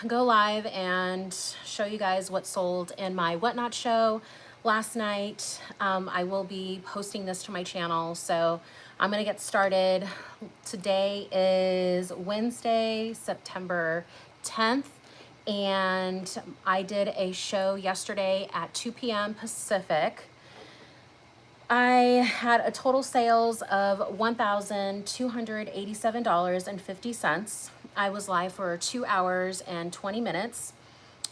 go live and show you guys what sold in my Whatnot show last night. I will be posting this to my channel, so I'm gonna get started. Today is Wednesday, September 10th, and I did a show yesterday at 2 p.m. Pacific. I had a total sales of $1,287.50. I was live for 2 hours and 20 minutes.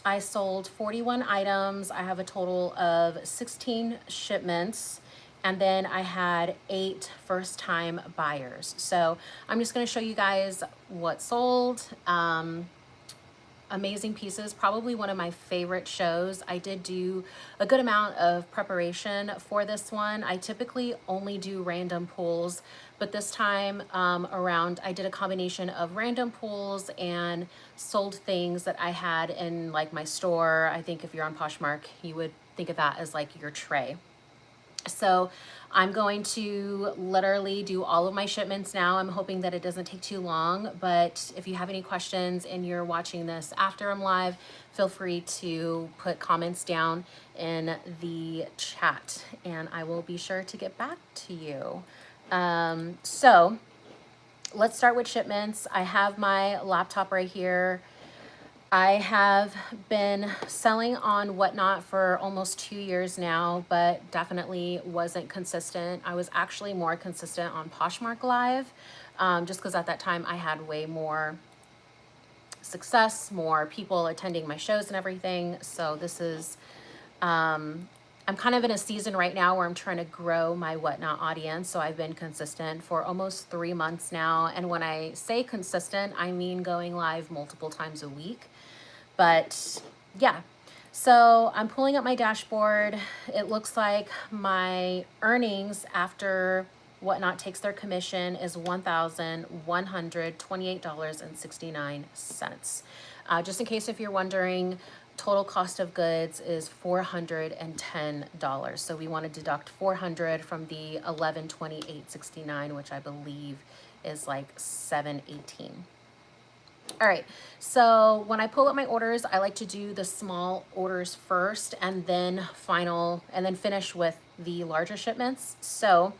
I sold 41 items. I have a total of 16 shipments. And then I had 8 first-time buyers. So I'm just going to show you guys what sold. Amazing pieces, probably one of my favorite shows. I did do a good amount of preparation for this one. I typically only do random pulls, but this time around I did a combination of random pulls and sold things that I had in like my store. I think if you're on Poshmark, you would think of that as like your tray. So I'm going to literally do all of my shipments now. I'm hoping that it doesn't take too long, but if you have any questions and you're watching this after I'm live, feel free to put comments down in the chat and I will be sure to get back to you. So let's start with shipments. I have my laptop right here. I have been selling on Whatnot for almost 2 years now, but definitely wasn't consistent. I was actually more consistent on Poshmark Live, just because at that time I had way more success, more people attending my shows and everything. So this is, I'm kind of in a season right now where I'm trying to grow my Whatnot audience. So I've been consistent for almost 3 months now. And when I say consistent, I mean going live multiple times a week. But yeah, so I'm pulling up my dashboard. It looks like my earnings after Whatnot takes their commission is $1,128.69. Just in case if you're wondering, total cost of goods is $410. So we want to deduct $400 from the $1,128.69, which I believe is like $718. All right, so when I pull up my orders, I like to do the small orders first and then finish with the larger shipments. So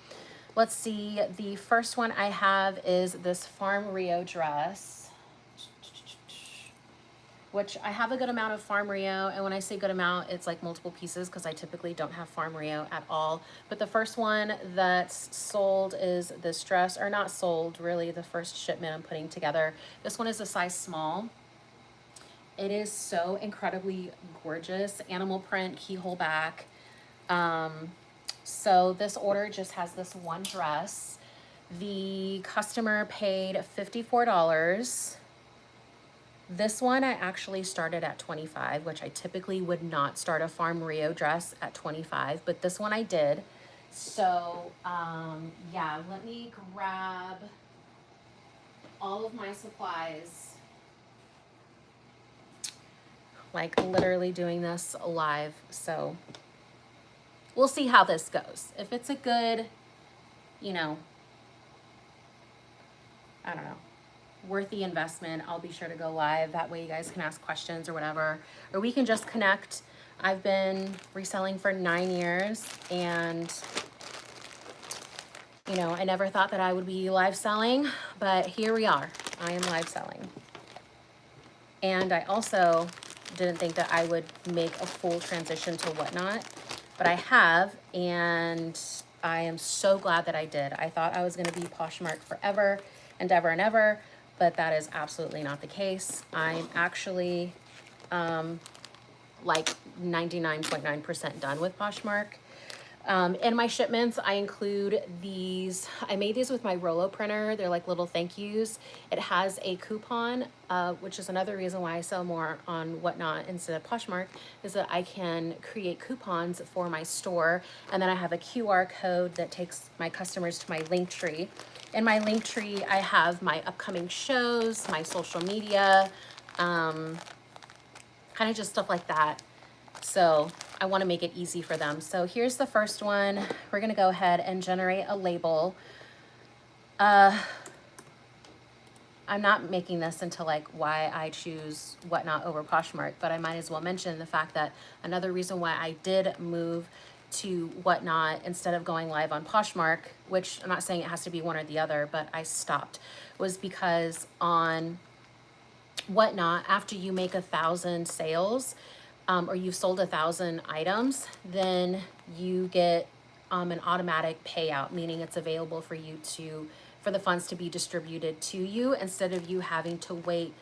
let's see, the first one I have is this Farm Rio dress, which I have a good amount of Farm Rio. And when I say good amount, it's like multiple pieces because I typically don't have Farm Rio at all. But the first one that's sold is this dress, or not sold, really the first shipment I'm putting together. This one is a size small. It is so incredibly gorgeous. Animal print, keyhole back. So this order just has this one dress. The customer paid $54. This one I actually started at $25, which I typically would not start a Farm Rio dress at $25, but this one I did. So yeah, let me grab all of my supplies. Like literally doing this live, so we'll see how this goes. If it's a good, you know, I don't know, worth the investment, I'll be sure to go live. That way you guys can ask questions or whatever, or we can just connect. I've been reselling for 9 years and you know, I never thought that I would be live selling, but here we are. I am live selling. And I also didn't think that I would make a full transition to Whatnot, but I have, and I am so glad that I did. I thought I was gonna be Poshmark forever and ever and ever, but that is absolutely not the case. I'm actually like 99.9% done with Poshmark. In my shipments, I include these. I made these with my Rollo printer. They're like little thank yous. It has a coupon, which is another reason why I sell more on Whatnot instead of Poshmark, is that I can create coupons for my store. And then I have a QR code that takes my customers to my Linktree. In my Linktree, I have my upcoming shows, my social media, kind of just stuff like that. So I want to make it easy for them. So here's the first one. We're going to go ahead and generate a label. I I'm not making this into like why I choose Whatnot over Poshmark, but I might as well mention the fact that another reason why I did move to Whatnot instead of going live on Poshmark, which I'm not saying it has to be one or the other, but I stopped, was because on Whatnot, after you make 1,000 sales, or you've sold 1,000 items, then you get an automatic payout, meaning it's available for you for the funds to be distributed to you instead of you having to wait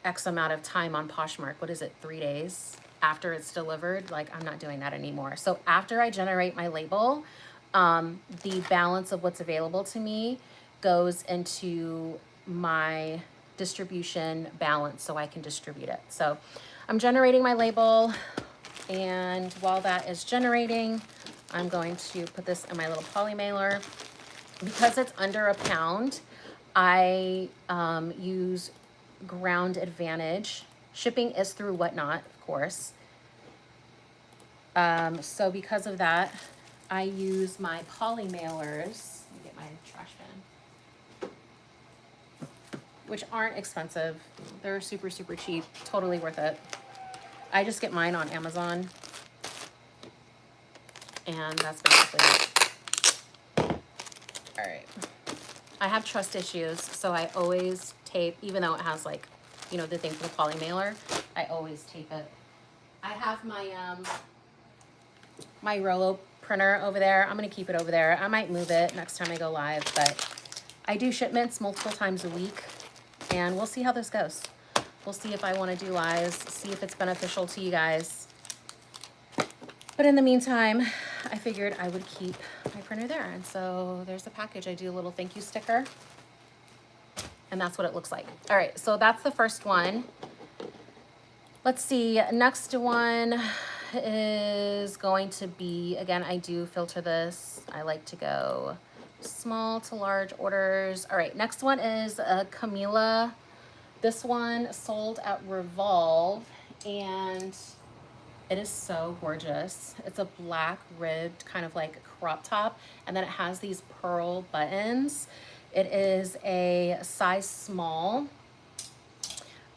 X amount of time on Poshmark. What is it, 3 days after it's delivered? Like, I'm not doing that anymore. So after I generate my label, the balance of what's available to me goes into my distribution balance so I can distribute it. So I'm generating my label, and while that is generating, I'm going to put this in my little poly mailer. Because it's under a pound, I use Ground Advantage. Shipping is through Whatnot, of course. So because of that, I use my poly mailers. Let me get my trash bin. Which aren't expensive. They're super, super cheap. Totally worth it. I just get mine on Amazon. And that's basically it. All right. I have trust issues, so I always tape, even though it has like, you know, the thing for the poly mailer, I always tape it. I have my my Rollo printer over there. I'm gonna keep it over there. I might move it next time I go live, but I do shipments multiple times a week, and we'll see how this goes. We'll see if I want to do lives, see if it's beneficial to you guys. But in the meantime, I figured I would keep my printer there. And so there's the package. I do a little thank you sticker. And that's what it looks like. All right, so that's the first one. Let's see, next one is going to be, again, I do filter this. I like to go small to large orders. All right, next one is Camila. This one sold at Revolve, and it is so gorgeous. It's a black ribbed kind of like crop top, and then it has these pearl buttons. It is a size small.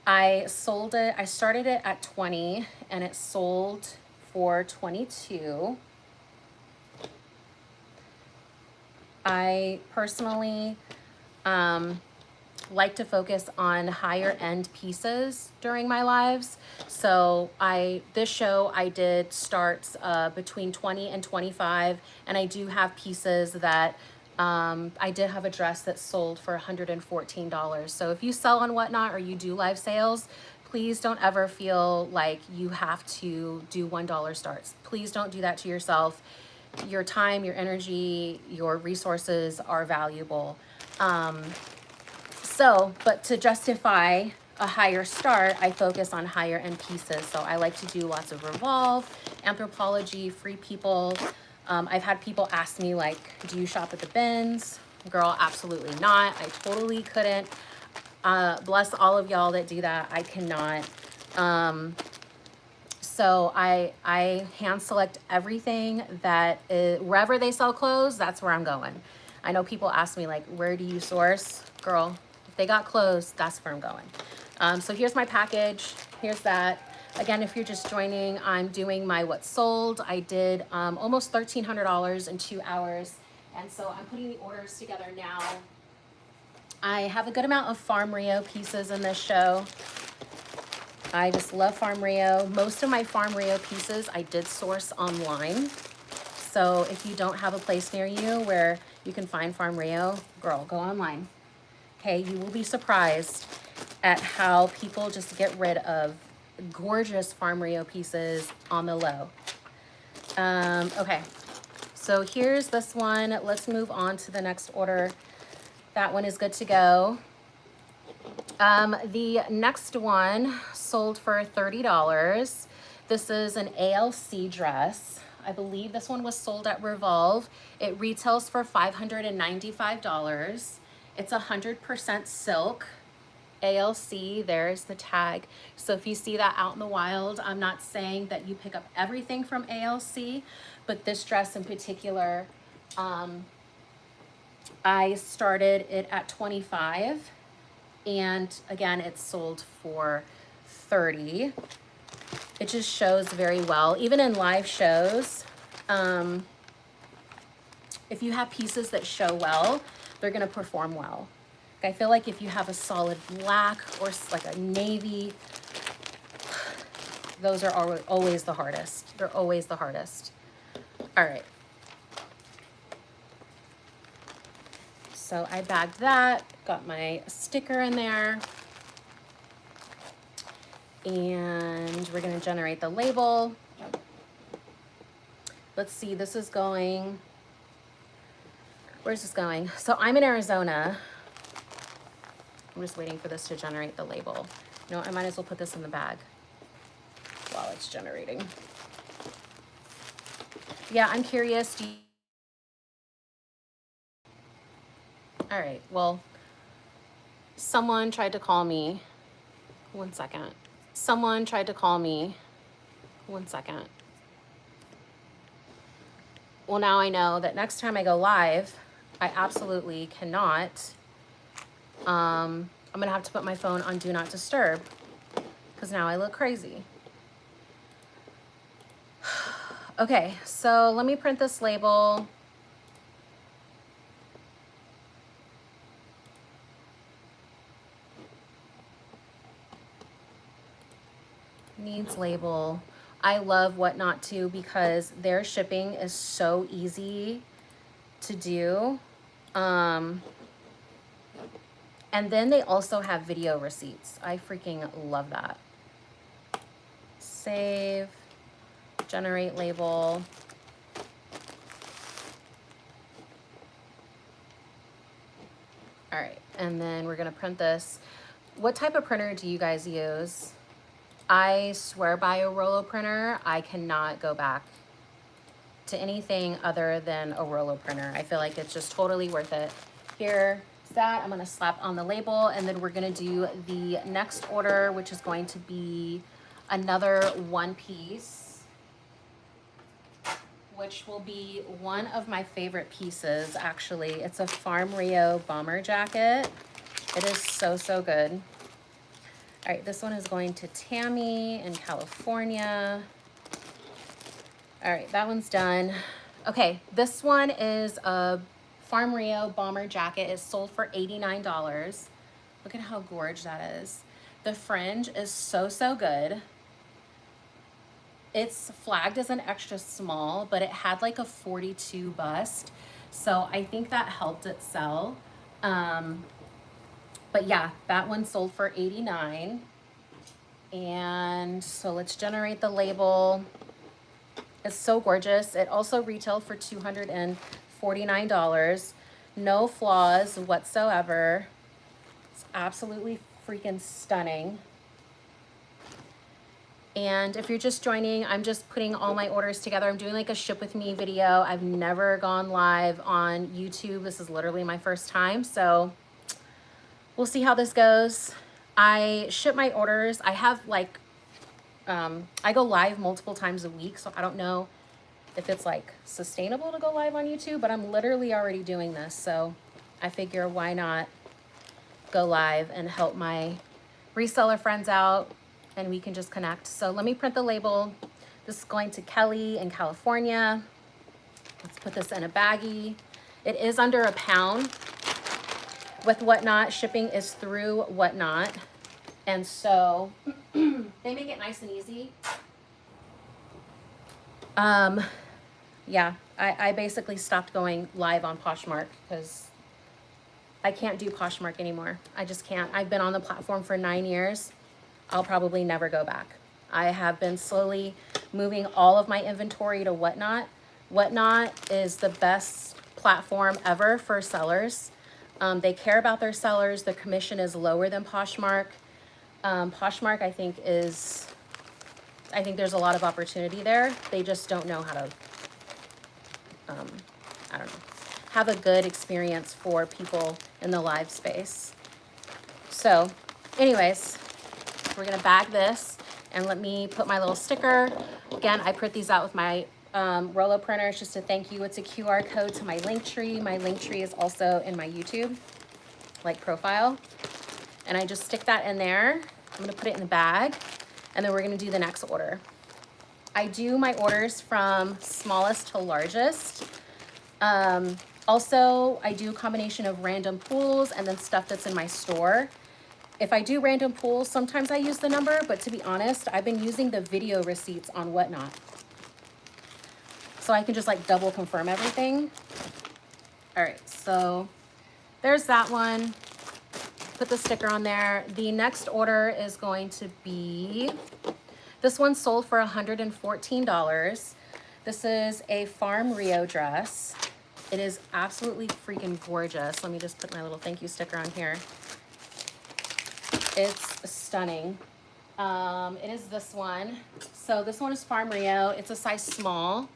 I started it at 20 and it sold for 22. I personally like to focus on higher end pieces during my lives. So this show I did starts between 20 and 25, and I do have pieces that I did have a dress that sold for $114. So if you sell on Whatnot or you do live sales, please don't ever feel like you have to do $1 starts. Please don't do that to yourself. Your time, your energy, your resources are valuable. But to justify a higher start, I focus on higher end pieces. So I like to do lots of Revolve, Anthropologie, Free People. I've had people ask me like, do you shop at the bins? Girl, absolutely not. I totally couldn't. Bless all of y'all that do that. I cannot. So I hand select everything that wherever they sell clothes, that's where I'm going. I know people ask me like, where do you source? Girl, if they got clothes, that's where I'm going. So here's my package. Here's that. Again, if you're just joining, I'm doing my what's sold. I did almost $1,300 in 2 hours. And so I'm putting the orders together now. I have a good amount of Farm Rio pieces in this show. I just love Farm Rio. Most of my Farm Rio pieces I did source online. So if you don't have a place near you where you can find Farm Rio, girl, go online. Okay, you will be surprised at how people just get rid of gorgeous Farm Rio pieces on the low. Okay, so here's this one. Let's move on to the next order. That one is good to go. The next one sold for $30. This is an ALC dress. I believe this one was sold at Revolve. It retails for $595. It's 100% silk. ALC, there's the tag. So if you see that out in the wild, I'm not saying that you pick up everything from ALC, but this dress in particular, I started it at 25 And again, it's sold for $30. It just shows very well. Even in live shows, if you have pieces that show well, they're gonna perform well. I feel like if you have a solid black or like a navy, those are always the hardest. They're always the hardest. All right. So I bagged that, got my sticker in there, and we're gonna generate the label. Let's see, this is going, where's this going? So I'm in Arizona. I'm just waiting for this to generate the label. You know, I might as well put this in the bag while it's generating. Yeah, I'm curious. All right, well, someone tried to call me. One second. Someone tried to call me. One second. Well, now I know that next time I go live, I absolutely cannot. I'm gonna have to put my phone on Do Not Disturb because now I look crazy. Okay, so let me print this label. Needs label. I love Whatnot too because their shipping is so easy to do. And then they also have video receipts. I freaking love that. Save, generate label. All right, and then we're gonna print this. What type of printer do you guys use? I swear by a Rollo printer. I cannot go back to anything other than a Rollo printer. I feel like it's just totally worth it. Here's that. I'm gonna slap on the label, and then we're gonna do the next order, which is going to be another one piece, which will be one of my favorite pieces, actually. It's a Farm Rio bomber jacket. It is so, so good. All right, this one is going to Tammy in California. All right, that one's done. Okay, this one is a Farm Rio bomber jacket. It's sold for $89. Look at how gorgeous that is. The fringe is so, so good. It's flagged as an extra small, but it had like a 42 bust. So I think that helped it sell. But yeah, that one sold for $89. And so let's generate the label. It's so gorgeous. It also retailed for $249. No flaws whatsoever. It's absolutely freaking stunning. And if you're just joining, I'm just putting all my orders together. I'm doing like a ship with me video. I've never gone live on YouTube. This is literally my first time. So we'll see how this goes. I ship my orders. I have like, I go live multiple times a week. So I don't know if it's like sustainable to go live on YouTube, but I'm literally already doing this. So I figure why not go live and help my reseller friends out, and we can just connect. So let me print the label. This is going to Kelly in California. Let's put this in a baggie. It is under a pound. With Whatnot, shipping is through Whatnot. And so they make it nice and easy. Yeah, I basically stopped going live on Poshmark because I can't do Poshmark anymore. I just can't. I've been on the platform for 9 years. I'll probably never go back. I have been slowly moving all of my inventory to Whatnot. Whatnot is the best platform ever for sellers. They care about their sellers. The commission is lower than Poshmark. Poshmark, I think there's a lot of opportunity there. They just don't know how to, I don't know, have a good experience for people in the live space. So anyways, we're gonna bag this and let me put my little sticker. Again, I print these out with my Rollo printer. It's just a thank you. It's a QR code to my Linktree. My Linktree is also in my YouTube like profile. And I just stick that in there. I'm gonna put it in the bag, and then we're gonna do the next order. I do my orders from smallest to largest. Also, I do a combination of random pulls and then stuff that's in my store. If I do random pulls, sometimes I use the number, but to be honest, I've been using the video receipts on Whatnot. So I can just like double confirm everything. All right, so there's that one. Put the sticker on there. The next order is going to be, this one sold for $114. This is a Farm Rio dress. It is absolutely freaking gorgeous. Let me just put my little thank you sticker on here. It's stunning. It is this one. So this one is Farm Rio. It's a size small.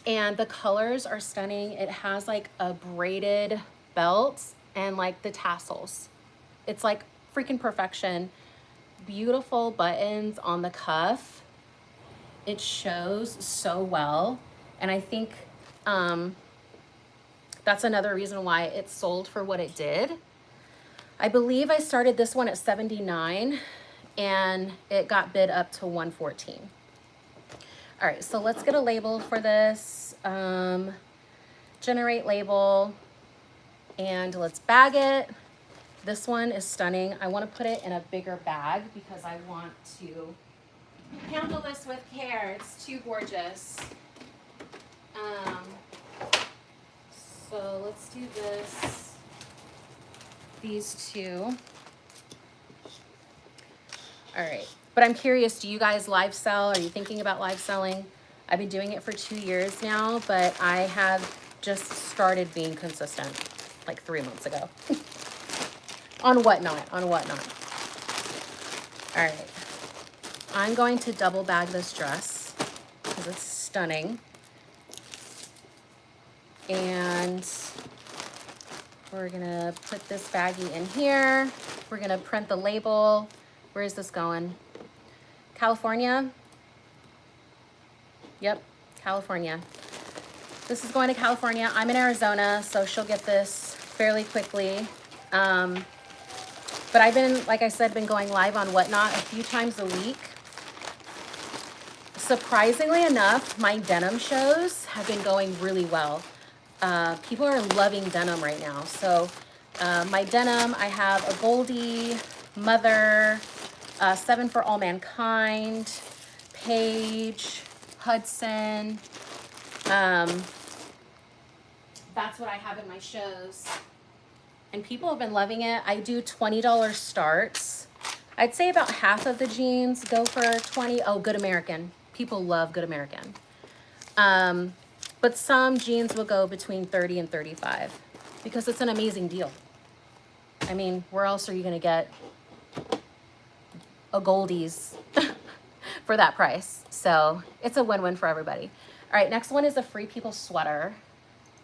And the colors are stunning. It has like a braided belt and like the tassels. It's like freaking perfection. Beautiful buttons on the cuff. It shows so well. And I think that's another reason why it sold for what it did. I believe I started this one at $79 and it got bid up to $114. All right, so let's get a label for this. Generate label, and let's bag it. This one is stunning. I want to put it in a bigger bag because I want to handle this with care. It's too gorgeous. So let's do this. These two. All right, but I'm curious, do you guys live sell? Are you thinking about live selling? I've been doing it for 2 years now, but I have just started being consistent like 3 months ago. on Whatnot. All right, I'm going to double bag this dress because it's stunning. And we're gonna put this baggie in here. We're gonna print the label. Where is this going? California? Yep, California. This is going to California. I'm in Arizona, so she'll get this fairly quickly. But I've been, like I said, been going live on Whatnot a few times a week. Surprisingly enough, my denim shows have been going really well. People are loving denim right now. So my denim, I have a Goldie, Mother, 7 for All Mankind, Paige, Hudson. That's what I have in my shows. And people have been loving it. I do $20 starts. I'd say about half of the jeans go for $20. Oh, Good American. People love Good American. But some jeans will go between $30 and $35 because it's an amazing deal. I mean, where else are you gonna get a Goldie's for that price? So it's a win-win for everybody. All right, next one is a Free People sweater.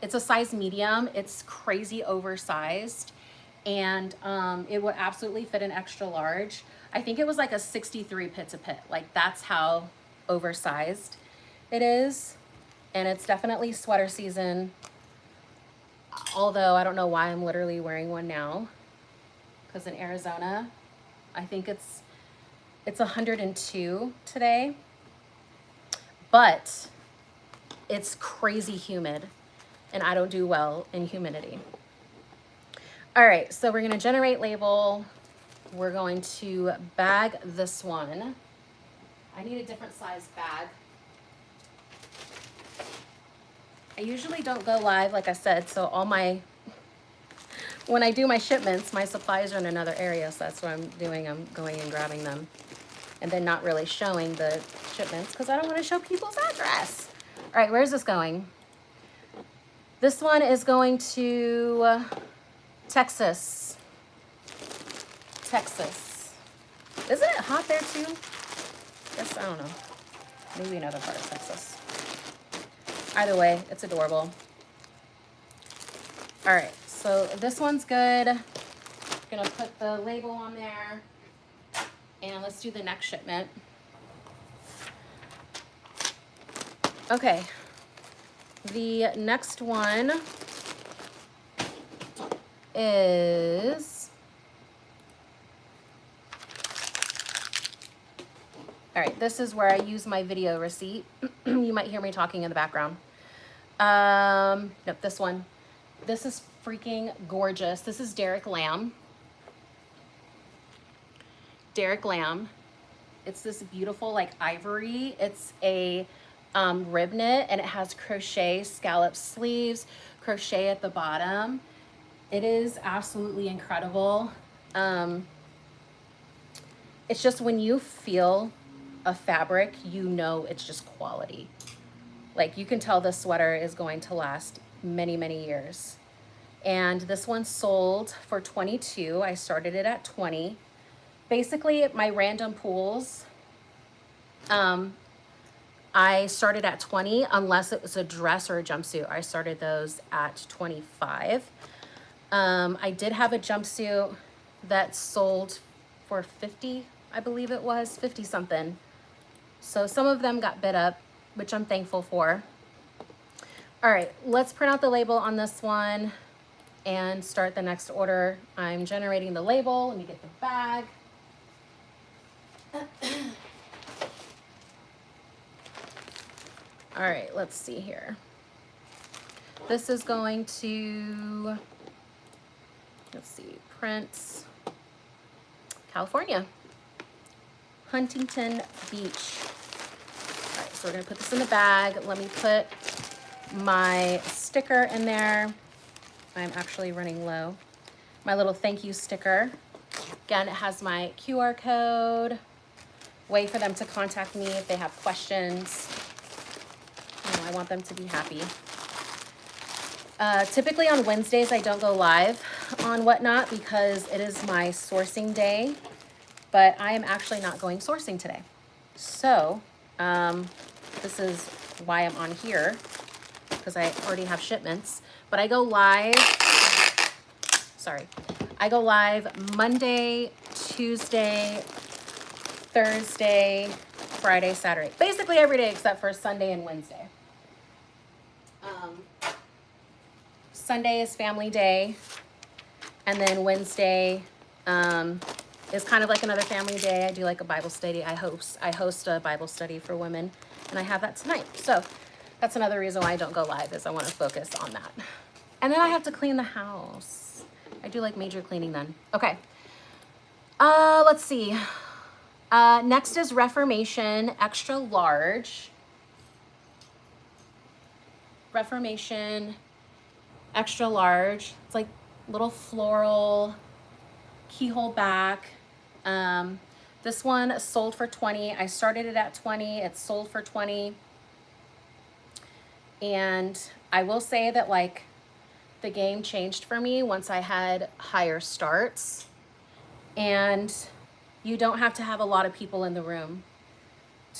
It's a size medium. It's crazy oversized, and it would absolutely fit an extra large. I think it was like a 63 pit to pit. Like that's how oversized it is. And it's definitely sweater season. Although I don't know why I'm literally wearing one now. Because in Arizona, I think it's 102 today. But it's crazy humid. And I don't do well in humidity. All right, so we're gonna generate label. We're going to bag this one. I need a different size bag. I usually don't go live, like I said, so when I do my shipments, my supplies are in another area, so that's what I'm doing. I'm going and grabbing them and then not really showing the shipments because I don't want to show people's address. All right, where's this going? This one is going to Texas. Isn't it hot there too? Guess, I don't know. Maybe another part of Texas. Either way, it's adorable. All right, so this one's good. Gonna put the label on there. And let's do the next shipment. Okay, the next one is All right, this is where I use my video receipt. You might hear me talking in the background. Nope, this one. This is freaking gorgeous. This is Derek Lamb. Derek Lamb. It's this beautiful like ivory. It's a rib knit, and it has crochet scallop sleeves, crochet at the bottom. It is absolutely incredible. It's just when you feel a fabric, you know it's just quality. Like you can tell this sweater is going to last many, many years. And this one sold for $22. I started it at $20. Basically, my random pools, I started at $20 unless it was a dress or a jumpsuit. I started those at $25. I did have a jumpsuit that sold for $50, I believe it was, 50 something. So some of them got bid up, which I'm thankful for. All right, let's print out the label on this one and start the next order. I'm generating the label. Let me get the bag. All right, let's see here. This is going to, let's see, Prince, California, Huntington Beach. All right, so we're gonna put this in the bag. Let me put my sticker in there. I'm actually running low. My little thank you sticker. Again, it has my QR code, way for them to contact me if they have questions. You know, I want them to be happy. Typically on Wednesdays, I don't go live on Whatnot because it is my sourcing day, but I am actually not going sourcing today. So this is why I'm on here, because I already have shipments, but I go live, I go live Monday, Tuesday, Thursday, Friday, Saturday, basically every day except for Sunday and Wednesday. Sunday is family day, and then Wednesday is kind of like another family day. I do like a Bible study. I host a Bible study for women, and I have that tonight. So that's another reason why I don't go live, is I want to focus on that. And then I have to clean the house. I do like major cleaning then. Okay. Let's see. Next is Reformation extra large. Reformation extra large. It's like little floral keyhole back. This one sold for $20. I started it at $20. It sold for $20. And I will say that like the game changed for me once I had higher starts, and you don't have to have a lot of people in the room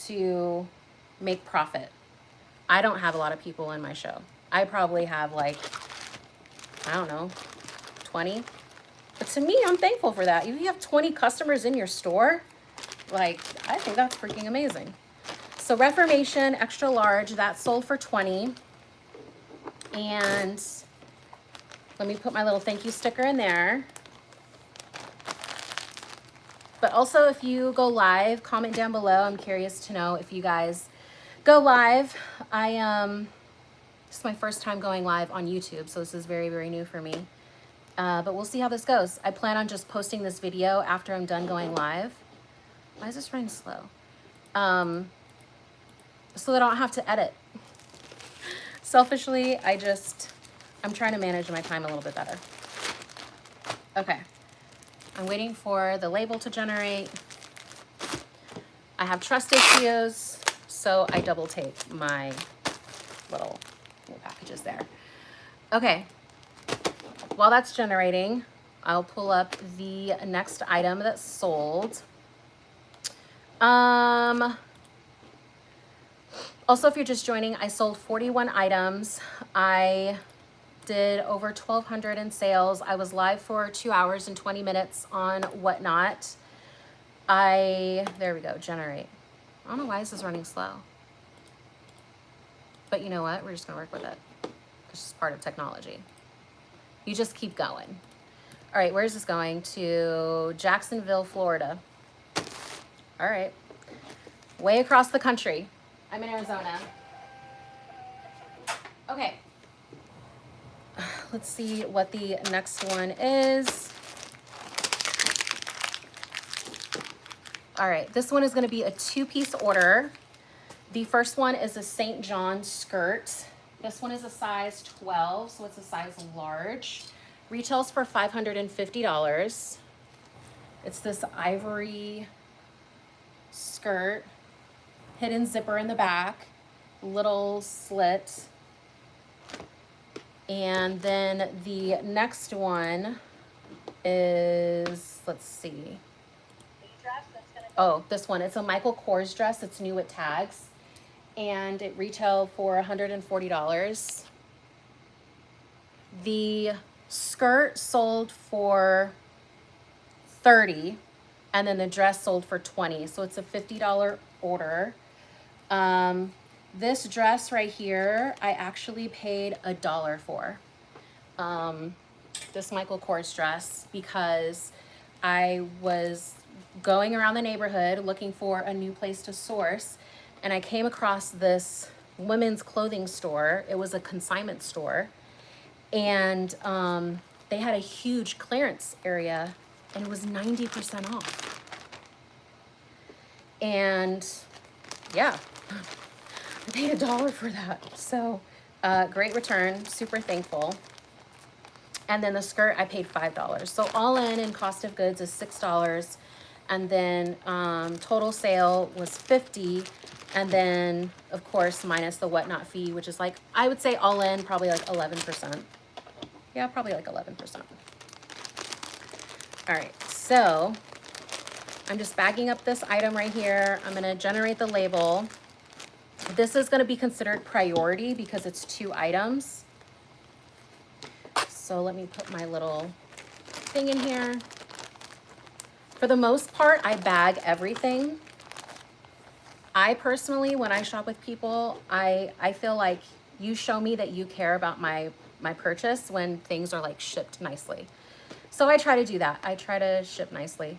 to make profit. I don't have a lot of people in my show. I probably have like, I don't know, 20. But to me, I'm thankful for that. If you have 20 customers in your store, like, I think that's freaking amazing. So Reformation extra large, that sold for $20. And let me put my little thank you sticker in there. But also, if you go live, comment down below. I'm curious to know if you guys go live. This is my first time going live on YouTube, so this is very, very new for me. But we'll see how this goes. I plan on just posting this video after I'm done going live. Why is this running slow? So that I don't have to edit. Selfishly, I'm trying to manage my time a little bit better. Okay. I'm waiting for the label to generate. I have trust issues, so I double tape my little packages there. Okay. While that's generating, I'll pull up the next item that sold. Also, if you're just joining, I sold 41 items. I did over 1,200 in sales. I was live for 2 hours and 20 minutes on Whatnot. There we go, generate. I don't know why this is running slow. But you know what? We're just gonna work with it. It's just part of technology. You just keep going. All right, where's this going? To Jacksonville, Florida. All right. way across the country. I'm in Arizona. Okay. Let's see what the next one is. All right, this one is going to be a 2-piece order. The first one is a St. John skirt. This one is a size 12, so it's a size large. Retails for $550. It's this ivory skirt, hidden zipper in the back, little slit. And then the next one is, let's see. Oh, this one, it's a Michael Kors dress. It's new with tags. And it retailed for $140. The skirt sold for $30, and then the dress sold for $20. So it's a $50 order. This dress right here, I actually paid $1 for. This Michael Kors dress, because I was going around the neighborhood looking for a new place to source, and I came across this women's clothing store. It was a consignment store, and they had a huge clearance area, and it was 90% off. And yeah, I paid $1 for that. So great return, super thankful. And then the skirt, I paid $5. So all in cost of goods is $6. And then total sale was $50. And then, of course, minus the whatnot fee, which is like, I would say all in probably like 11%. Yeah, probably like 11%. All right, so I'm just bagging up this item right here. I'm gonna generate the label. This is gonna be considered priority because it's 2 items. So let me put my little thing in here. For the most part, I bag everything. I personally, when I shop with people, I feel like you show me that you care about my purchase when things are like shipped nicely. So I try to do that. I try to ship nicely.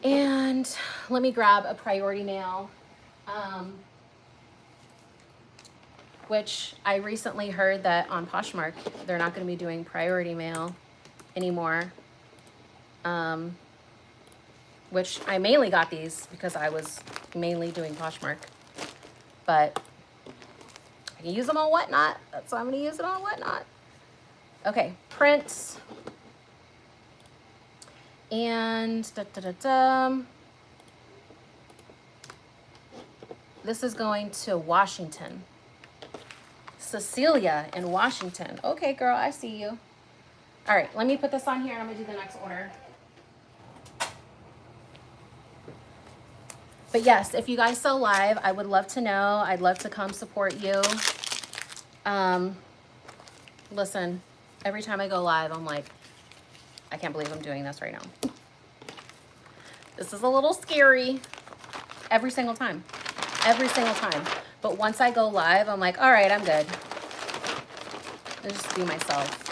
And let me grab a priority mail, which I recently heard that on Poshmark, they're not going to be doing priority mail anymore. Which I mainly got these because I was mainly doing Poshmark, but I can use them on Whatnot. That's why I'm going to use it on Whatnot. Okay, prints. And this is going to Washington. Cecilia in Washington. Okay, girl, I see you. All right, let me put this on here and I'm gonna do the next order. But yes, if you guys sell live, I would love to know. I'd love to come support you. Listen, every time I go live, I'm like, I can't believe I'm doing this right now. This is a little scary every single time. Every single time. But once I go live, I'm like, all right, I'm good. I'll just be myself.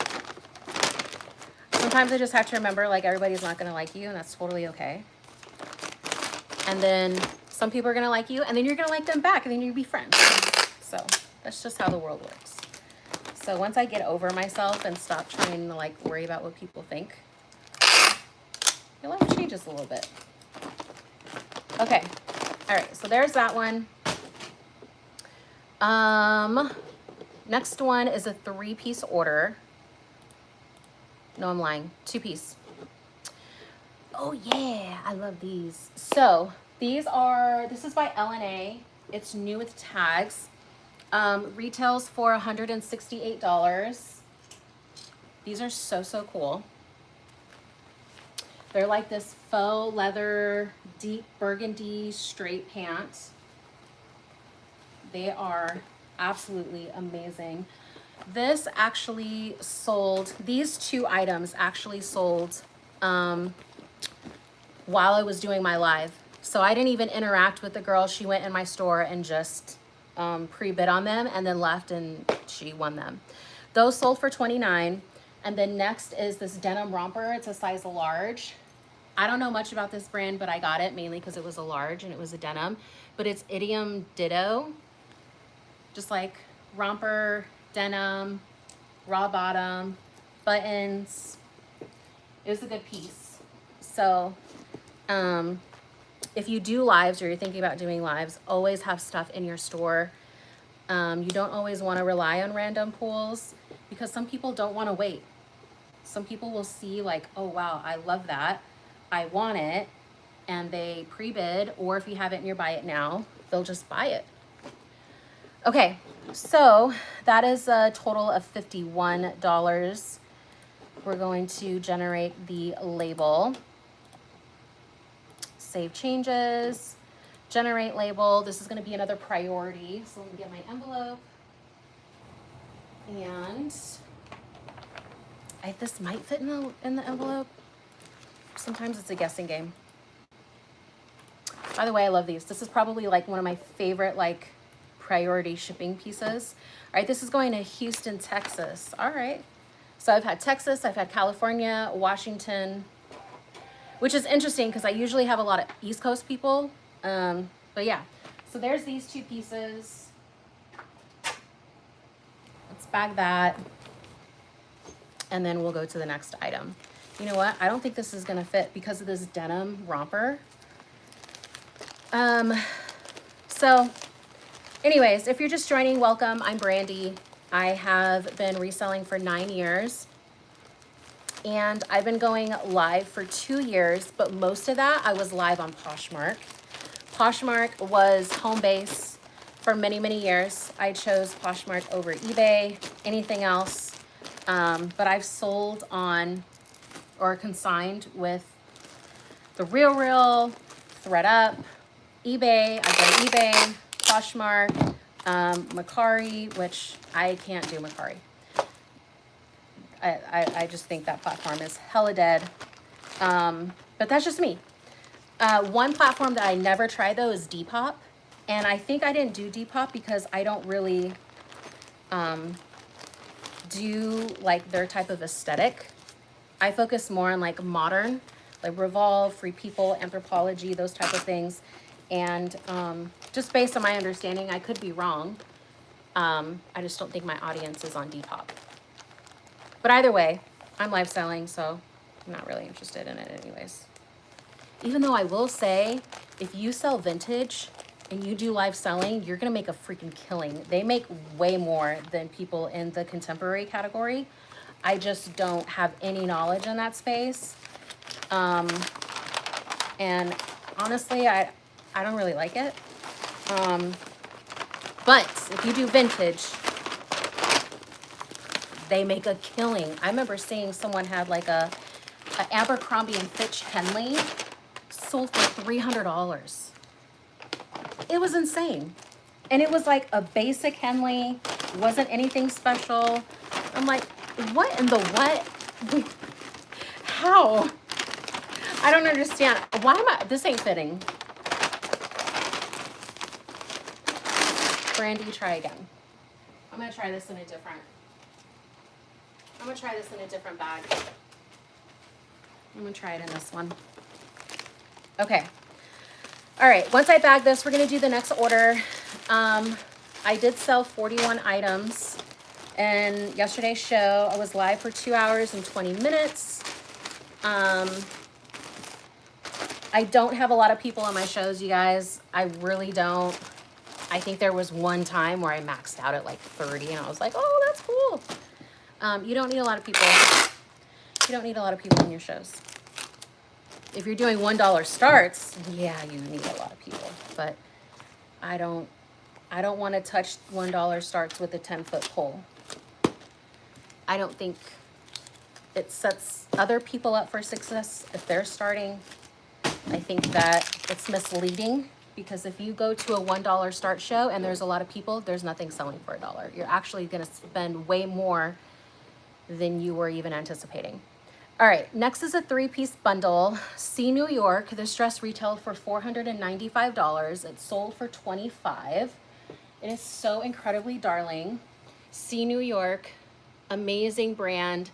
Sometimes I just have to remember, like, everybody's not going to like you, and that's totally okay. And then some people are going to like you, and then you're going to like them back, and then you'll be friends. So that's just how the world works. So once I get over myself and stop trying to, like, worry about what people think, your life changes a little bit. Okay. All right. So there's that one. Next one is a 3-piece order. No, I'm lying. 2-piece. Oh yeah, I love these. So this is by LNA. It's new with tags. Retails for $168. These are so cool. They're like this faux leather, deep burgundy straight pants. They are absolutely amazing. This actually sold, these 2 items actually sold while I was doing my live. So I didn't even interact with the girl. She went in my store and just pre-bid on them and then left, and she won them. Those sold for $29. And then next is this denim romper. It's a size large. I don't know much about this brand, but I got it mainly because it was a large and it was a denim. But it's Idiom Ditto, just like romper, denim, raw bottom, buttons. It was a good piece. So if you do lives or you're thinking about doing lives, always have stuff in your store. You don't always want to rely on random pulls because some people don't want to wait. Some people will see like, oh wow, I love that, I want it, and they pre-bid, or if you have it and you're buy it now, they'll just buy it. Okay, so that is a total of $51. We're going to generate the label. Save changes, generate label. This is going to be another priority. So let me get my envelope. And this might fit in the envelope. Sometimes it's a guessing game. By the way, I love these. This is probably like one of my favorite like priority shipping pieces. All right, this is going to Houston, Texas. All right. So I've had Texas, I've had California, Washington, which is interesting because I usually have a lot of East Coast people. But yeah, so there's these two pieces. Let's bag that. And then we'll go to the next item. You know what? I don't think this is gonna fit because of this denim romper. So anyways, if you're just joining, welcome. I'm Brandy. I have been reselling for 9 years. And I've been going live for 2 years, but most of that I was live on Poshmark. Poshmark was home base for many, many years. I chose Poshmark over eBay, anything else. But I've sold on or consigned with The RealReal, ThredUp, eBay. I've done eBay, Poshmark, Mercari, which I can't do Mercari. I just think that platform is hella dead. But that's just me. One platform that I never tried though is Depop. And I think I didn't do Depop because I don't really do like their type of aesthetic. I focus more on like modern, like Revolve, Free People, Anthropologie, those type of things. And just based on my understanding, I could be wrong. I just don't think my audience is on Depop. But either way, I'm live selling, so I'm not really interested in it anyways. Even though I will say, if you sell vintage and you do live selling, you're gonna make a freaking killing. They make way more than people in the contemporary category. I just don't have any knowledge in that space. And honestly, I don't really like it. But if you do vintage, they make a killing. I remember seeing someone had like a Abercrombie and Fitch Henley sold for $300. It was insane. And it was like a basic Henley, wasn't anything special. I'm like, what in the what? How? I don't understand. Why am I, this ain't fitting. Brandy, try again. I'm gonna try this in a different bag. I'm gonna try it in this one. Okay. All right, once I bag this, we're gonna do the next order. I did sell 41 items in yesterday's show. I was live for 2 hours and 20 minutes. I don't have a lot of people on my shows, you guys. I really don't. I think there was one time where I maxed out at like 30 and I was like, oh, that's cool. You don't need a lot of people. You don't need a lot of people in your shows. If you're doing $1 starts, yeah, you need a lot of people. But I don't want to touch $1 starts with a 10-foot pole. I don't think it sets other people up for success if they're starting. I think that it's misleading because if you go to a $1 start show and there's a lot of people, there's nothing selling for $1. You're actually going to spend way more than you were even anticipating. All right, next is a 3-piece bundle. See New York. This dress retailed for $495. It sold for $25. It is so incredibly darling. See New York, amazing brand.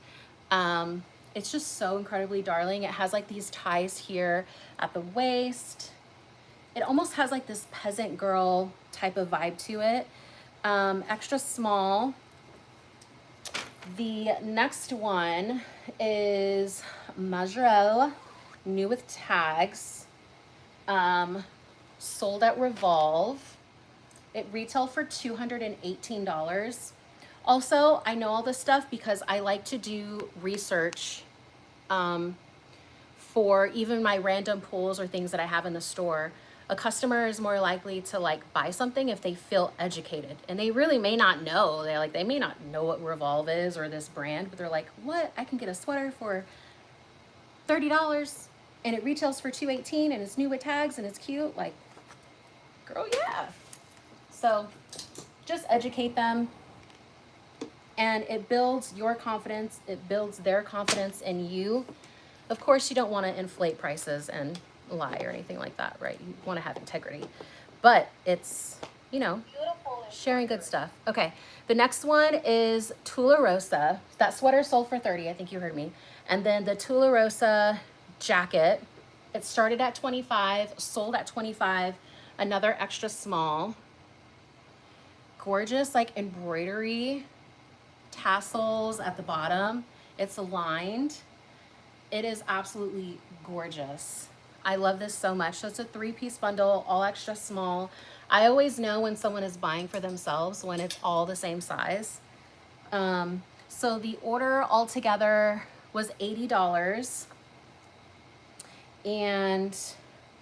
It's just so incredibly darling. It has like these ties here at the waist. It almost has like this peasant girl type of vibe to it. Extra small. The next one is Majorelle, new with tags, sold at Revolve. It retailed for $218. Also, I know all this stuff because I like to do research for even my random pulls or things that I have in the store. A customer is more likely to like buy something if they feel educated, and they really may not know. They may not know what Revolve is or this brand, but they're like, what? I can get a sweater for $30 and it retails for $218 and it's new with tags and it's cute. Like, girl, yeah. So just educate them, and it builds your confidence. It builds their confidence in you. Of course, you don't want to inflate prices and lie or anything like that, right? You want to have integrity, but it's, you know, sharing good stuff. Okay, the next one is Tularosa. That sweater sold for $30, I think you heard me. And then the Tularosa jacket, it started at $25, sold at $25, another extra small. Gorgeous, like embroidery, tassels at the bottom. It's lined. It is absolutely gorgeous. I love this so much. So it's a 3-piece bundle, all extra small. I always know when someone is buying for themselves when it's all the same size. So the order altogether was $80. And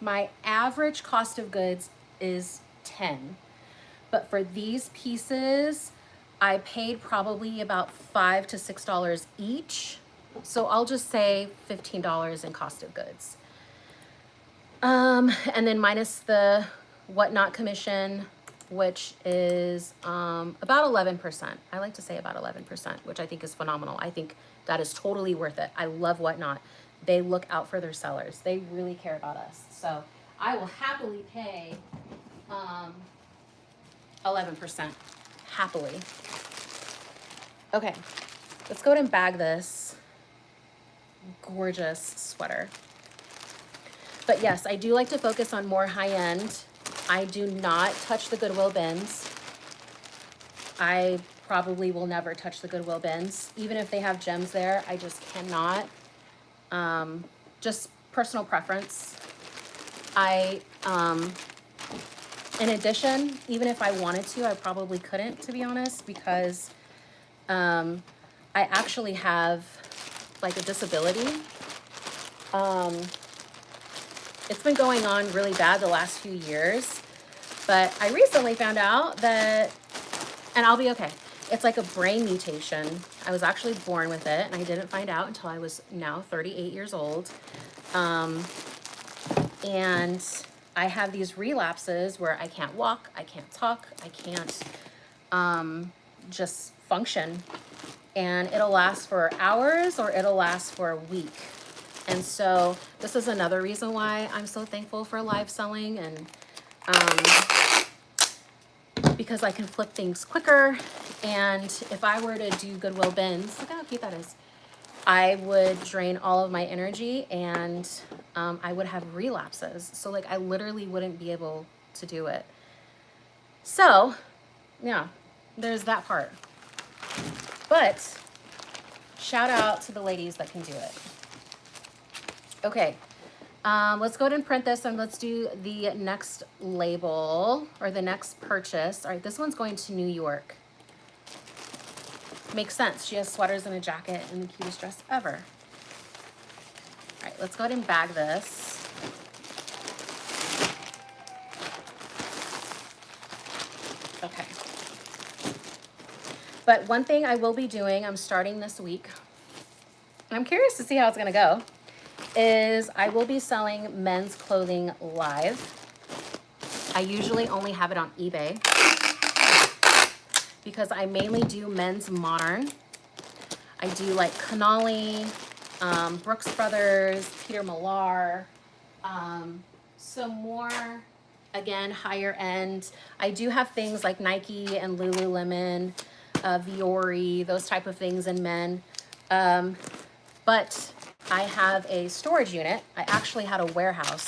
my average cost of goods is $10. But for these pieces, I paid probably about $5 to $6 each. So I'll just say $15 in cost of goods. And then minus the whatnot commission, which is about 11%. I like to say about 11%, which I think is phenomenal. I think that is totally worth it. I love Whatnot. They look out for their sellers. They really care about us. So I will happily pay 11%, happily. Okay, let's go ahead and bag this gorgeous sweater. But yes, I do like to focus on more high end. I do not touch the Goodwill bins. I probably will never touch the Goodwill bins. Even if they have gems there, I just cannot. Just personal preference. In addition, even if I wanted to, I probably couldn't, to be honest, because I actually have like a disability. It's been going on really bad the last few years, but I recently found out that, and I'll be okay. It's like a brain mutation. I was actually born with it, and I didn't find out until I was now 38 years old. And I have these relapses where I can't walk, I can't talk, I can't just function. And it'll last for hours or it'll last for a week. And so this is another reason why I'm so thankful for live selling, and because I can flip things quicker. And if I were to do Goodwill bins, look how cute that is, I would drain all of my energy, and I would have relapses. So like I literally wouldn't be able to do it. So yeah, there's that part. But shout out to the ladies that can do it. Okay, let's go ahead and print this, and let's do the next label or the next purchase. All right, this one's going to New York. Makes sense. She has sweaters and a jacket and the cutest dress ever. All right, let's go ahead and bag this. Okay. But one thing I will be doing, I'm starting this week, and I'm curious to see how it's gonna go, is I will be selling men's clothing live. I usually only have it on eBay because I mainly do men's modern. I do like Canali, Brooks Brothers, Peter Millar, some more, again, higher end. I do have things like Nike and Lululemon, Viore, those type of things in men. but I have a storage unit. I actually had a warehouse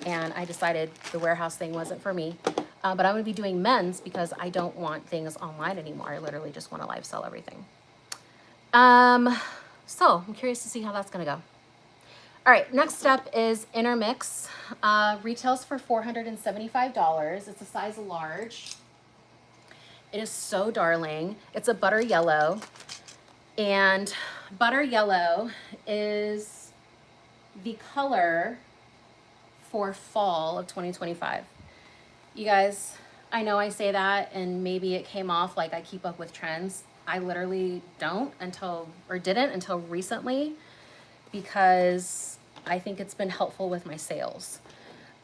and I decided the warehouse thing wasn't for me. But I'm gonna be doing men's because I don't want things online anymore. I literally just want to live sell everything. So I'm curious to see how that's gonna go. All right, next step is Intermix. Retails for $475. It's a size large. It is so darling. It's a butter yellow. And butter yellow is the color for fall of 2025. You guys, I know I say that and maybe it came off like I keep up with trends. I literally didn't until recently, because I think it's been helpful with my sales.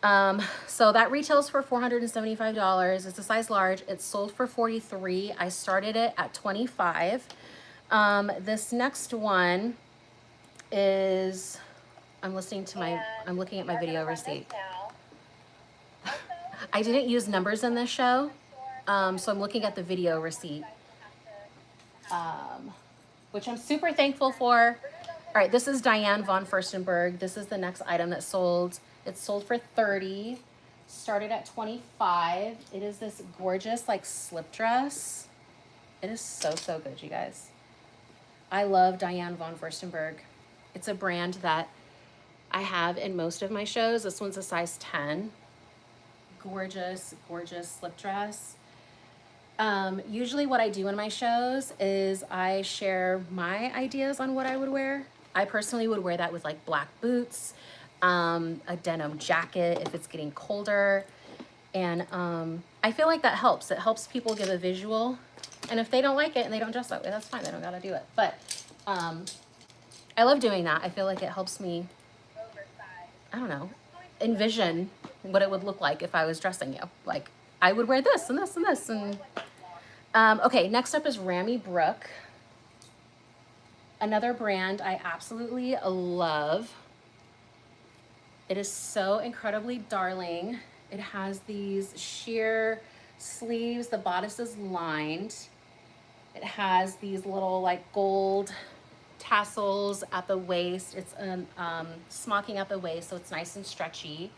So that retails for $475. It's a size large. It's sold for $43. I started it at $25. This next one is, I'm looking at my video receipt. I didn't use numbers in this show, so I'm looking at the video receipt, which I'm super thankful for. All right, this is Diane von Furstenberg. This is the next item that sold. It's sold for $30, started at $25. It is this gorgeous like slip dress. It is so, so good, you guys. I love Diane von Furstenberg. It's a brand that I have in most of my shows. This one's a size 10. Gorgeous, gorgeous slip dress. Usually what I do in my shows is I share my ideas on what I would wear. I personally would wear that with like black boots, a denim jacket if it's getting colder. And I feel like that helps. It helps people give a visual. And if they don't like it and they don't dress that way, that's fine. They don't gotta do it. But I love doing that. I feel like it helps me, I don't know, envision what it would look like if I was dressing you. Like, I would wear this and this and this. And okay, next up is Rami Brooke. Another brand I absolutely love. It is so incredibly darling. It has these sheer sleeves. The bodice is lined. It has these little like gold tassels at the waist. It's a smocking at the waist, so it's nice and stretchy.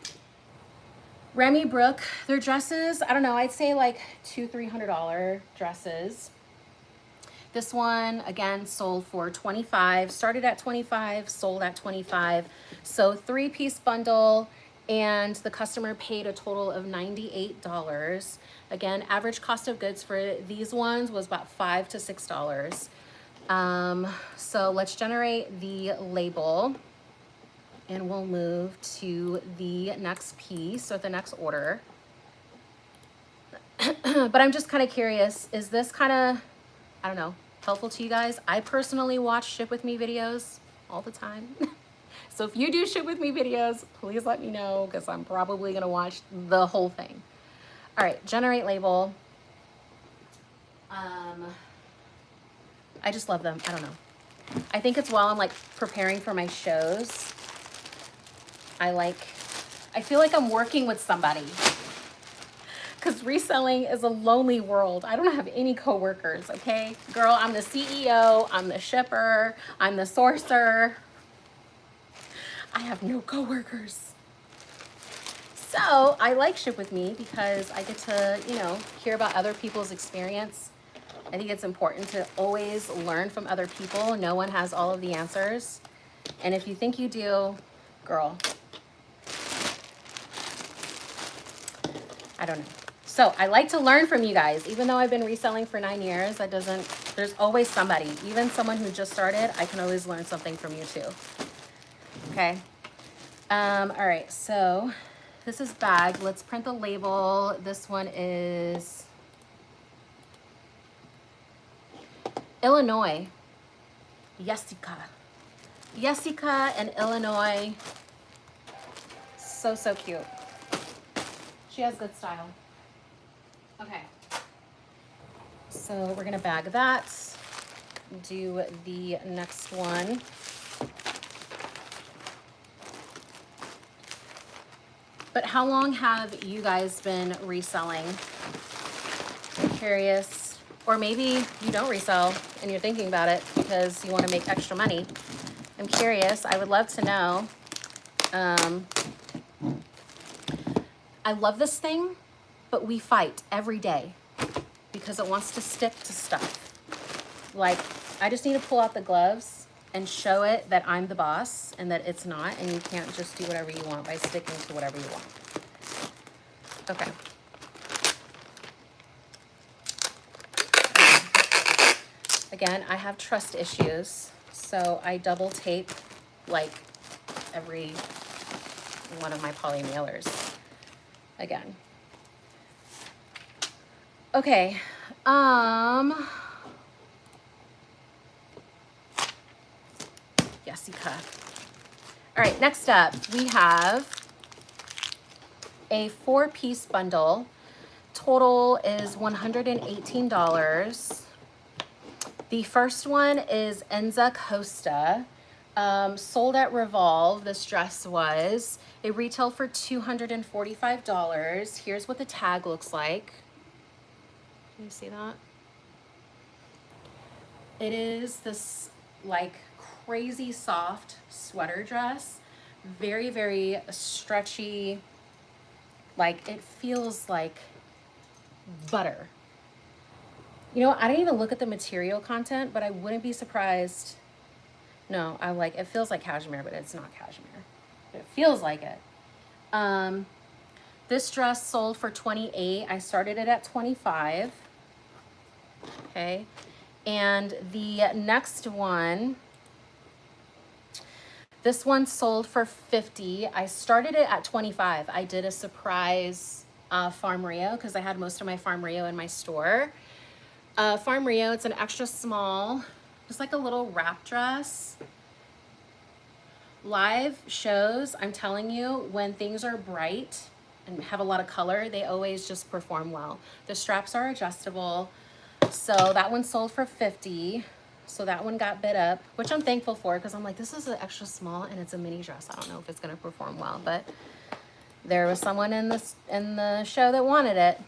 Rami Brooke, their dresses, I don't know, I'd say like $200-300 dresses. This one, again, sold for $25, started at $25, sold at $25. So 3-piece bundle, and the customer paid a total of $98. Again, average cost of goods for these ones was about $5 to $6. So let's generate the label and we'll move to the next piece or the next order. But I'm just kind of curious, is this kind of, I don't know, helpful to you guys? I personally watch Ship With Me videos all the time. So if you do Ship With Me videos, please let me know, because I'm probably going to watch the whole thing. All right, generate label. I just love them. I don't know. I think it's while I'm like preparing for my shows. I feel like I'm working with somebody, because reselling is a lonely world. I don't have any coworkers, okay? Girl, I'm the CEO, I'm the shipper, I'm the sourcer. I have no coworkers. So I like Ship With Me because I get to, you know, hear about other people's experience. I think it's important to always learn from other people. No one has all of the answers. And if you think you do, girl, I don't know. So I like to learn from you guys. Even though I've been reselling for 9 years, there's always somebody. Even someone who just started, I can always learn something from you too. Okay. All right, so this is bag. Let's print the label. This one is Illinois. Jessica. Jessica and Illinois. So, so cute. She has good style. Okay. So we're gonna bag that. Do the next one. But how long have you guys been reselling? I'm curious. Or maybe you don't resell and you're thinking about it because you want to make extra money. I'm curious. I would love to know. I love this thing, but we fight every day because it wants to stick to stuff. Like, I just need to pull out the gloves and show it that I'm the boss and that it's not, and you can't just do whatever you want by sticking to whatever you want. Okay. Again, I have trust issues, so I double tape like every one of my poly mailers. Again. Okay. Jessica. All right, next up, we have a 4-piece bundle. Total is $118. The first one is Enza Costa. Sold at Revolve, this dress was. It retailed for $245. Here's what the tag looks like. Can you see that? It is this like crazy soft sweater dress. Very, very stretchy. Like, it feels like butter. You know, I didn't even look at the material content, but I wouldn't be surprised. No, it feels like cashmere, but it's not cashmere. It feels like it. This dress sold for $28. I started it at $25. Okay. And the next one, this one sold for $50. I started it at $25. I did a surprise Farm Rio because I had most of my Farm Rio in my store. Farm Rio, it's an extra small, just like a little wrap dress. Live shows, I'm telling you, when things are bright and have a lot of color, they always just perform well. The straps are adjustable. So that one sold for $50. So that one got bid up, which I'm thankful for because I'm like, this is an extra small and it's a mini dress. I don't know if it's gonna perform well, but there was someone in the show that wanted it.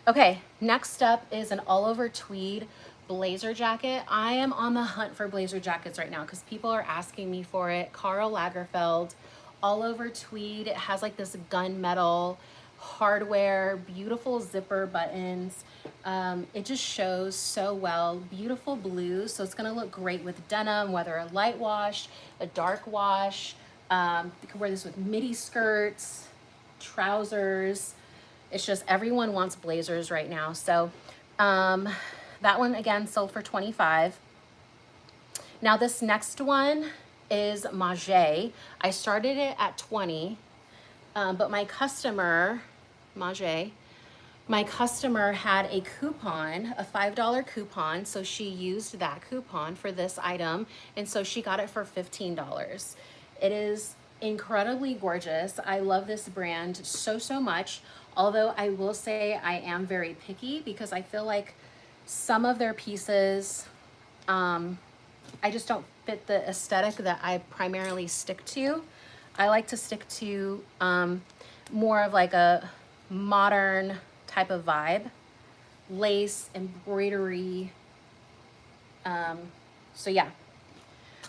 Okay, next up is an all over tweed blazer jacket. I am on the hunt for blazer jackets right now because people are asking me for it. Karl Lagerfeld, all over tweed. It has like this gunmetal hardware, beautiful zipper buttons. It just shows so well. Beautiful blue, so it's gonna look great with denim, whether a light wash, a dark wash. You can wear this with midi skirts, trousers. It's just everyone wants blazers right now. So that one again sold for $25. Now this next one is Mage. I started it at $20, but my customer, Mage, my customer had a coupon, a $5 coupon, so she used that coupon for this item, and so she got it for $15. It is incredibly gorgeous. I love this brand so, so much. Although I will say I am very picky because I feel like some of their pieces, I just don't fit the aesthetic that I primarily stick to. I like to stick to more of like a modern type of vibe, lace, embroidery. So yeah.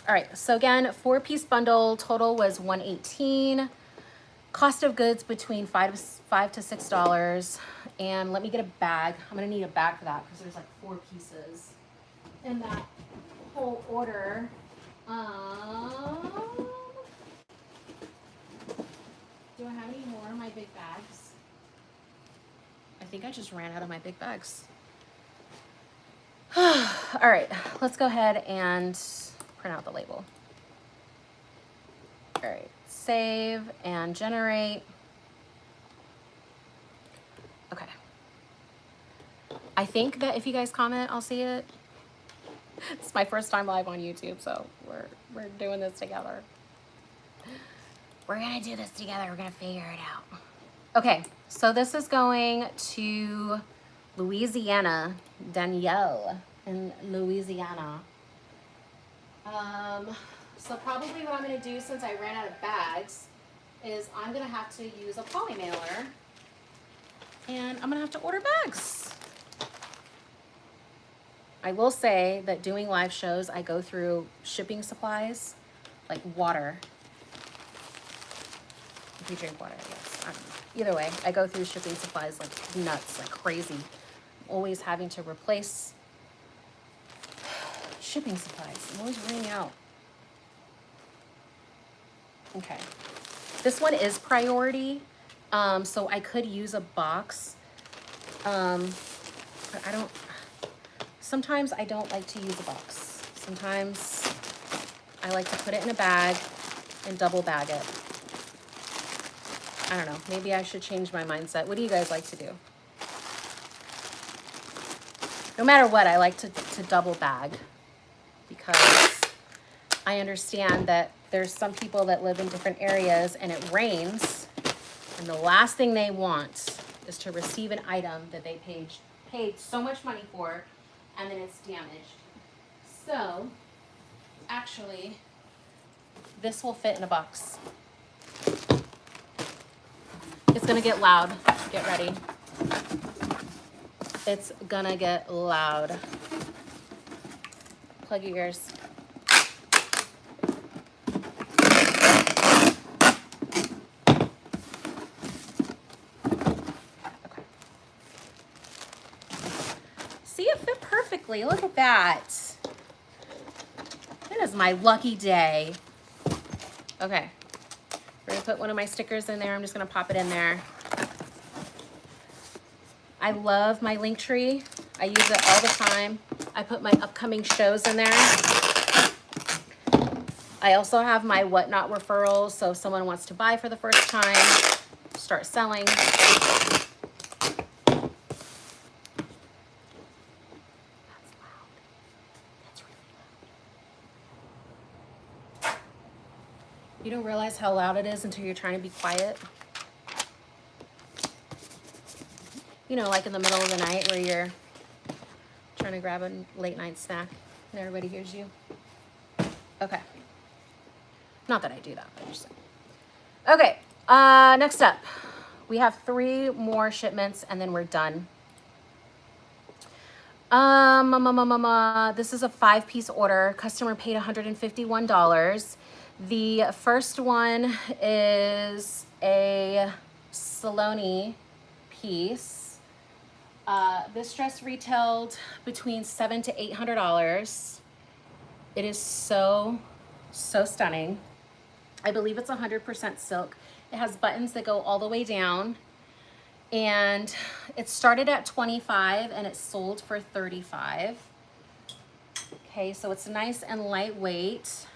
All right, so again, 4-piece bundle, total was $118. Cost of goods between $5 to $6. And let me get a bag. I'm gonna need a bag for that because there's like 4 pieces in that whole order. Do I have any more of my big bags? I think I just ran out of my big bags. All right, let's go ahead and print out the label. All right, save and generate. Okay. I think that if you guys comment, I'll see it. It's my first time live on YouTube, so we're doing this together. We're gonna do this together. We're gonna figure it out. Okay, so this is going to Louisiana, Danielle in Louisiana. So probably what I'm gonna do, since I ran out of bags, is I'm gonna have to use a poly mailer and I'm gonna have to order bags. I will say that doing live shows, I go through shipping supplies like water. If you drink water, yes. I don't know. Either way, I go through shipping supplies like nuts, like crazy. I'm always having to replace shipping supplies. I'm always running out. Okay. This one is priority, so I could use a box, but I don't, sometimes I don't like to use a box. Sometimes I like to put it in a bag and double bag it. I don't know, maybe I should change my mindset. What do you guys like to do? No matter what, I like to double bag because I understand that there's some people that live in different areas and it rains, and the last thing they want is to receive an item that they paid so much money for and then it's damaged. So, actually, this will fit in a box. It's gonna get loud. Get ready. It's gonna get loud. Plug your ears. Okay. See, it fit perfectly. Look at that. It is my lucky day. Okay. We're gonna put one of my stickers in there. I'm just gonna pop it in there. I love my Linktree. I use it all the time. I put my upcoming shows in there. I also have my Whatnot referrals, so if someone wants to buy for the first time, start selling. That's loud. That's really loud. You don't realize how loud it is until you're trying to be quiet. You know, like in the middle of the night where you're trying to grab a late night snack and everybody hears you. Okay. Not that I do that, but I'm just saying. Okay, next up, we have 3 more shipments and then we're done. This is a 5-piece order. Customer paid $151. The first one is a Saloni piece. This dress retailed between $700 to $800. It is so stunning. I believe it's 100% silk. It has buttons that go all the way down. And it started at $25 and it sold for $35. Okay, so it's nice and lightweight.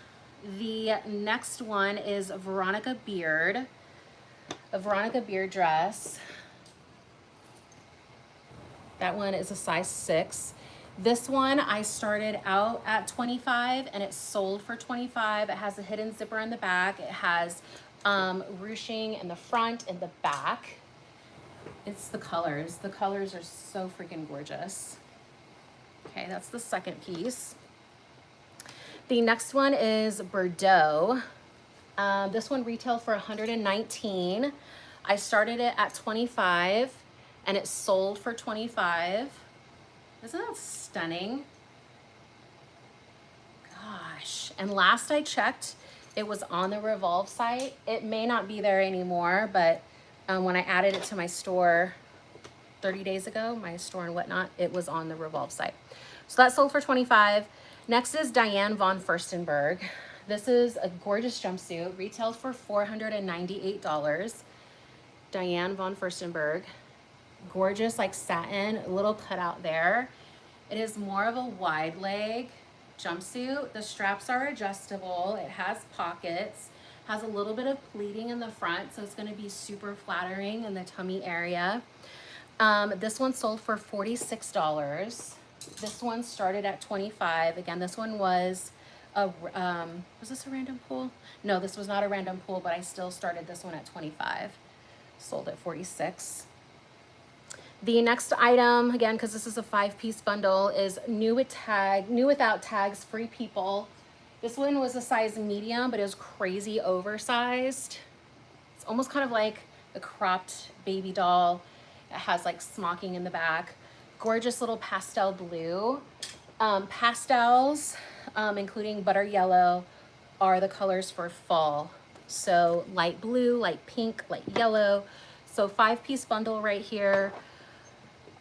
The next one is Veronica Beard, a Veronica Beard dress. That one is a size 6. This one I started out at $25 and it sold for $25. It has a hidden zipper in the back. It has ruching in the front and the back. It's the colors. The colors are so freaking gorgeous. Okay, that's the second piece. The next one is Bordeaux. This one retailed for $119. I started it at $25 and it sold for $25. Isn't that stunning? Gosh. And last I checked, it was on the Revolve site. It may not be there anymore, but when I added it to my store 30 days ago, my store and Whatnot, it was on the Revolve site. So that sold for $25. Next is Diane von Furstenberg. This is a gorgeous jumpsuit, retailed for $498. Diane von Furstenberg. Gorgeous, like satin, a little cutout there. It is more of a wide leg jumpsuit. The straps are adjustable. It has pockets, has a little bit of pleating in the front, so it's going to be super flattering in the tummy area. This one sold for $46. This one started at $25. Again, this one was a, was this a random pull? No, this was not a random pull, but I still started this one at $25. Sold at $46. The next item, again, because this is a 5-piece bundle, is new without tags, Free People. This one was a size medium, but it was crazy oversized. It's almost kind of like a cropped baby doll. It has like smocking in the back. Gorgeous little pastel blue. Pastels, including butter yellow, are the colors for fall. So light blue, light pink, light yellow. So 5-piece bundle right here.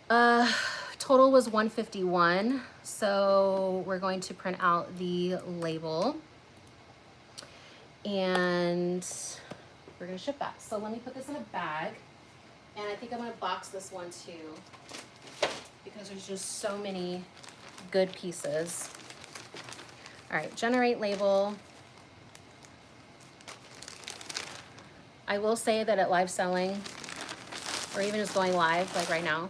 Total was $151. So we're going to print out the label and we're gonna ship that. So let me put this in a bag, and I think I'm gonna box this one too because there's just so many good pieces. All right, generate label. I will say that at live selling, or even just going live, like right now,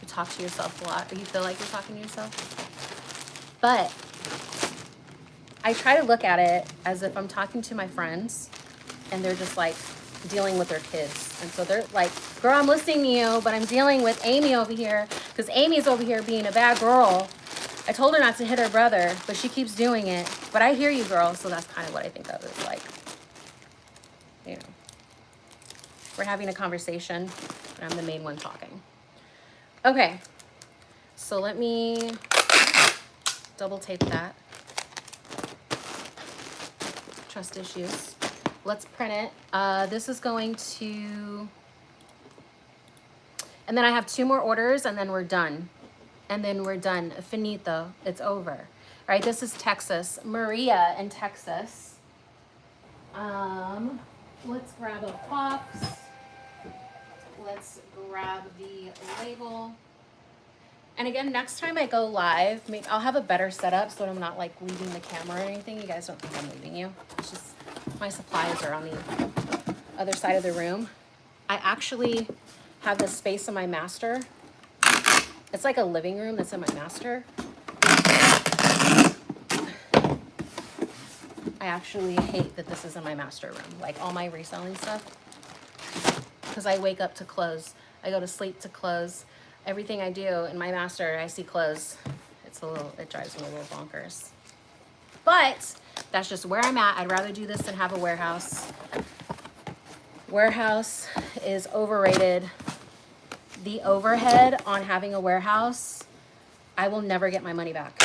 you talk to yourself a lot, or you feel like you're talking to yourself. But I try to look at it as if I'm talking to my friends and they're just like dealing with their kids. And so they're like, girl, I'm listening to you, but I'm dealing with Amy over here because Amy's over here being a bad girl. I told her not to hit her brother, but she keeps doing it. But I hear you, girl. So that's kind of what I think of it. Like, you know, we're having a conversation and I'm the main one talking. Okay, so let me double tape that. Trust issues. Let's print it. This is going to, and then I have 2 more orders and then we're done. And then we're done. Finito. It's over. All right, this is Texas. Maria in Texas. Let's grab a box. Let's grab the label. And again, next time I go live, maybe I'll have a better setup so that I'm not like leaving the camera or anything. You guys don't think I'm leaving you. It's just my supplies are on the other side of the room. I actually have this space in my master. It's like a living room that's in my master. I actually hate that this is in my master room, like all my reselling stuff, because I wake up to close. I go to sleep to close. Everything I do in my master, I see clothes. It drives me a little bonkers. But that's just where I'm at. I'd rather do this than have a warehouse. Warehouse is overrated. The overhead on having a warehouse, I will never get my money back.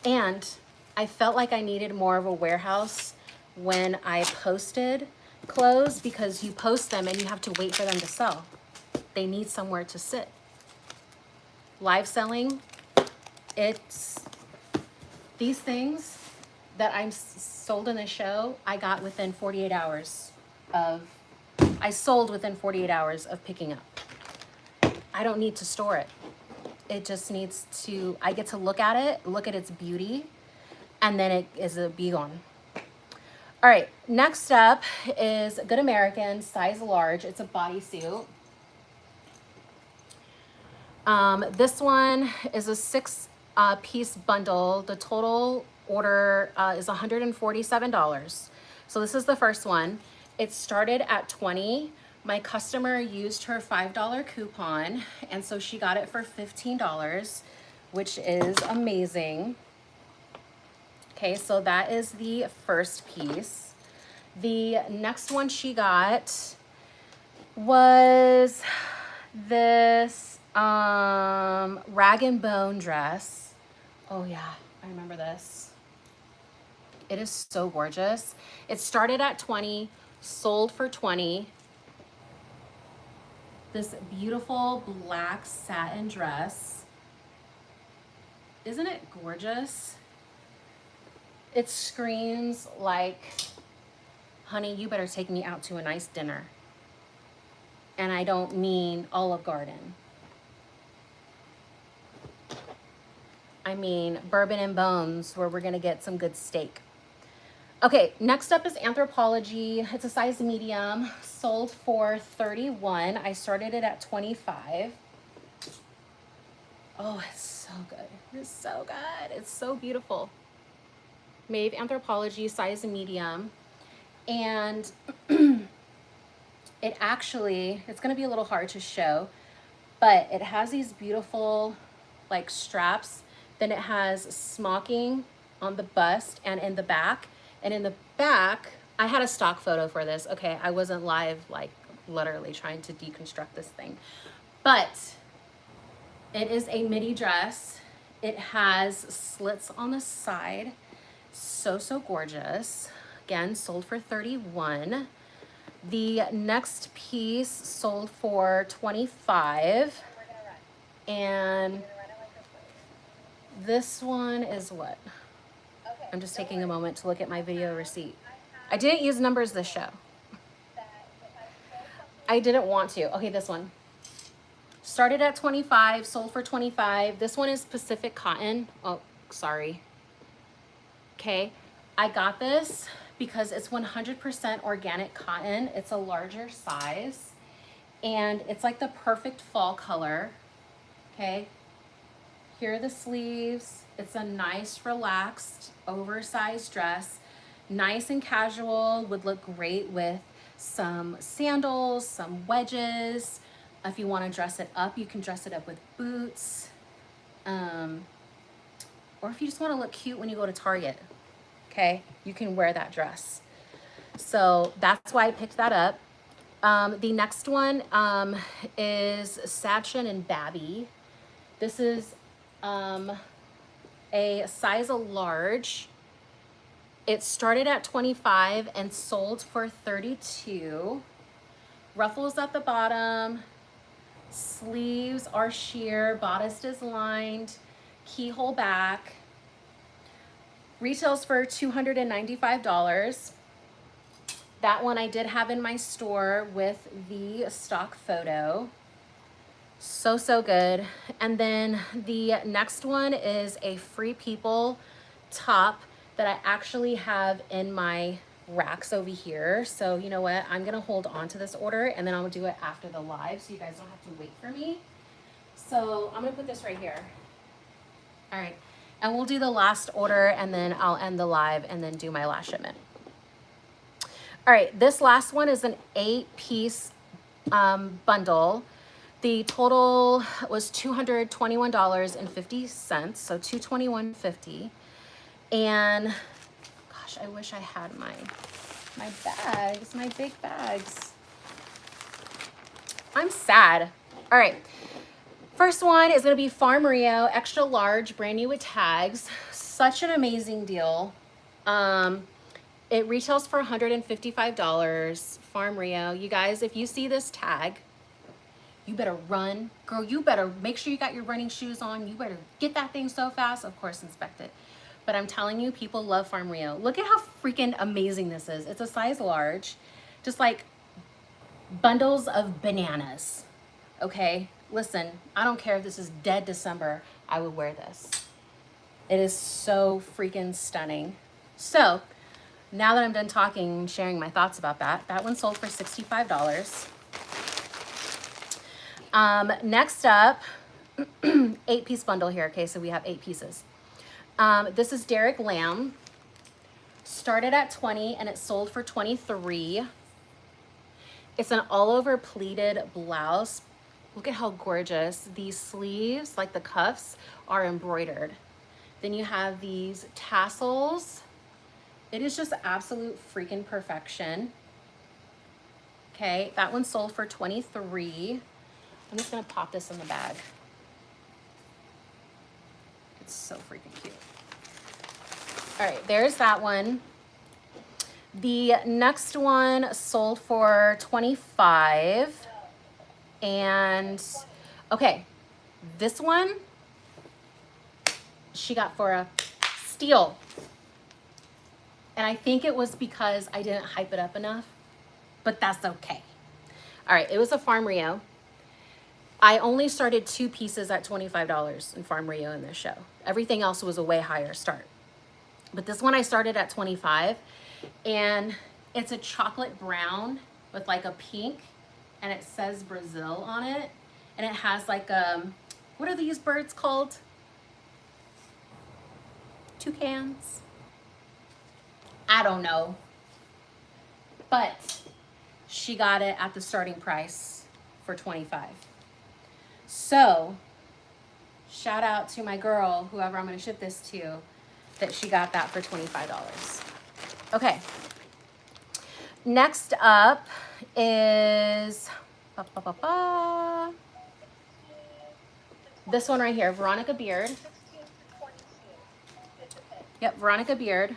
And I felt like I needed more of a warehouse when I posted clothes, because you post them and you have to wait for them to sell. They need somewhere to sit. Live selling, it's these things that I'm sold in the show, I got within 48 hours of, I sold within 48 hours of picking up. I don't need to store it. It just needs to, I get to look at it, look at its beauty, and then it is a be gone. All right, next up is Good American, size large. It's a bodysuit. This one is a 6-piece bundle. The total order is $147. So this is the first one. It started at $20. My customer used her $5 coupon, and so she got it for $15, which is amazing. Okay, so that is the first piece. The next one she got was this rag and bone dress. Oh yeah, I remember this. It is so gorgeous. It started at $20, sold for $20. This beautiful black satin dress. Isn't it gorgeous? It screams like, honey, you better take me out to a nice dinner. And I don't mean Olive Garden. I mean Bourbon and Bones, where we're gonna get some good steak. Okay, next up is Anthropologie. It's a size medium, sold for $31. I started it at $25. Oh, it's so good. It's so good. It's so beautiful. Maeve Anthropologie, size medium. And it actually, it's gonna be a little hard to show, but it has these beautiful like straps. Then it has smocking on the bust and in the back. And in the back, I had a stock photo for this. Okay, I wasn't live, like literally trying to deconstruct this thing. But It is a midi dress. It has slits on the side. So gorgeous. Again, sold for $31. The next piece sold for $25. And this one is what? I'm just taking a moment to look at my video receipt. I didn't use numbers this show. I didn't want to. Okay, this one. Started at 25, sold for 25. This one is Pacific Cotton. Oh, sorry. Okay, I got this because it's 100% organic cotton. It's a larger size and it's like the perfect fall color. Okay, here are the sleeves. It's a nice, relaxed, oversized dress. Nice and casual, would look great with some sandals, some wedges. If you want to dress it up, you can dress it up with boots. Or if you just want to look cute when you go to Target, okay, you can wear that dress. So that's why I picked that up. The next one is Satchin and Babby. This is a size large. It started at 25 and sold for 32. Ruffles at the bottom. Sleeves are sheer. Bodice is lined. Keyhole back. Retails for $295. That one I did have in my store with the stock photo. So good. And then the next one is a Free People top that I actually have in my racks over here. So you know what? I'm gonna hold on to this order and then I'll do it after the live so you guys don't have to wait for me. So I'm gonna put this right here. All right, and we'll do the last order and then I'll end the live and then do my last shipment. All right, this last one is an 8-piece bundle. The total was $221.50, so $221.50. And gosh, I wish I had my bags, my big bags. I'm sad. All right. First one is going to be Farm Rio, extra large, brand new with tags. Such an amazing deal. It retails for $155. Farm Rio. You guys, if you see this tag, you better run. Girl, you better make sure you got your running shoes on. You better get that thing so fast. Of course, inspect it. But I'm telling you, people love Farm Rio. Look at how freaking amazing this is. It's a size large. Just like bundles of bananas. Okay? Listen, I don't care if this is dead December. I would wear this. It is so freaking stunning. So, now that I'm done talking and sharing my thoughts about that, that one sold for $65. Next up, 8-piece bundle here. Okay, so we have 8 pieces. This is Derek Lamb. Started at 20 and it sold for 23. It's an all-over pleated blouse. Look at how gorgeous. These sleeves, like the cuffs, are embroidered. Then you have these tassels. It is just absolute freaking perfection. Okay, that one sold for 23. I'm just gonna pop this in the bag. It's so freaking cute. All right, there's that one. The next one sold for 25. And okay, this one she got for a steal. And I think it was because I didn't hype it up enough, but that's okay. All right, it was a Farm Rio. I only started 2 pieces at $25 in Farm Rio in this show. Everything else was a way higher start. But this one I started at 25, and it's a chocolate brown with like a pink, and it says Brazil on it. And it has like, what are these birds called? Toucans? I don't know. But she got it at the starting price for 25. So, shout out to my girl, whoever I'm gonna ship this to, that she got that for $25. Okay. Next up is This one right here, Veronica Beard. Yep, Veronica Beard.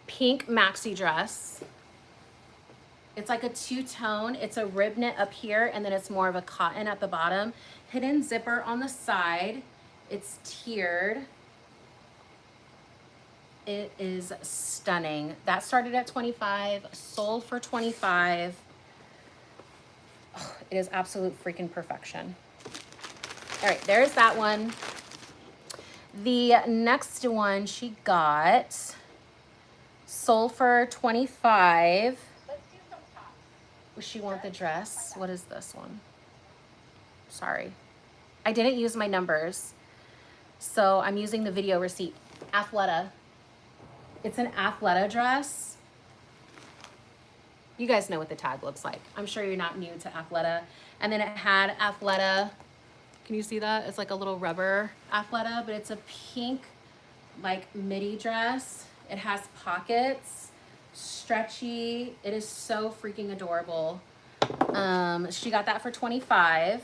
Pink maxi dress. It's like a two-tone. It's a rib knit up here, and then it's more of a cotton at the bottom. Hidden zipper on the side. It's tiered. It is stunning. That started at $25, sold for $25. Oh, it is absolute freaking perfection. All right, there's that one. The next one she got, sold for $25. She want the dress. What is this one? Sorry. I didn't use my numbers, so I'm using the video receipt. Athleta. It's an Athleta dress. You guys know what the tag looks like. I'm sure you're not new to Athleta. And then it had Athleta. Can you see that? It's like a little rubber Athleta, but it's a pink like midi dress. It has pockets, stretchy. It is so freaking adorable. She got that for $25.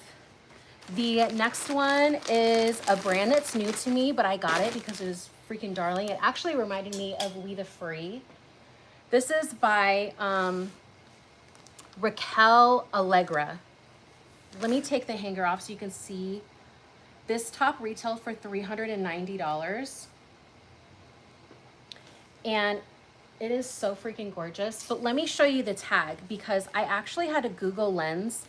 The next one is a brand that's new to me, but I got it because it was freaking darling. It actually reminded me of We the Free. This is by Raquel Allegra. Let me take the hanger off so you can see. This top retailed for $390. And it is so freaking gorgeous. But let me show you the tag, because I actually had to Google Lens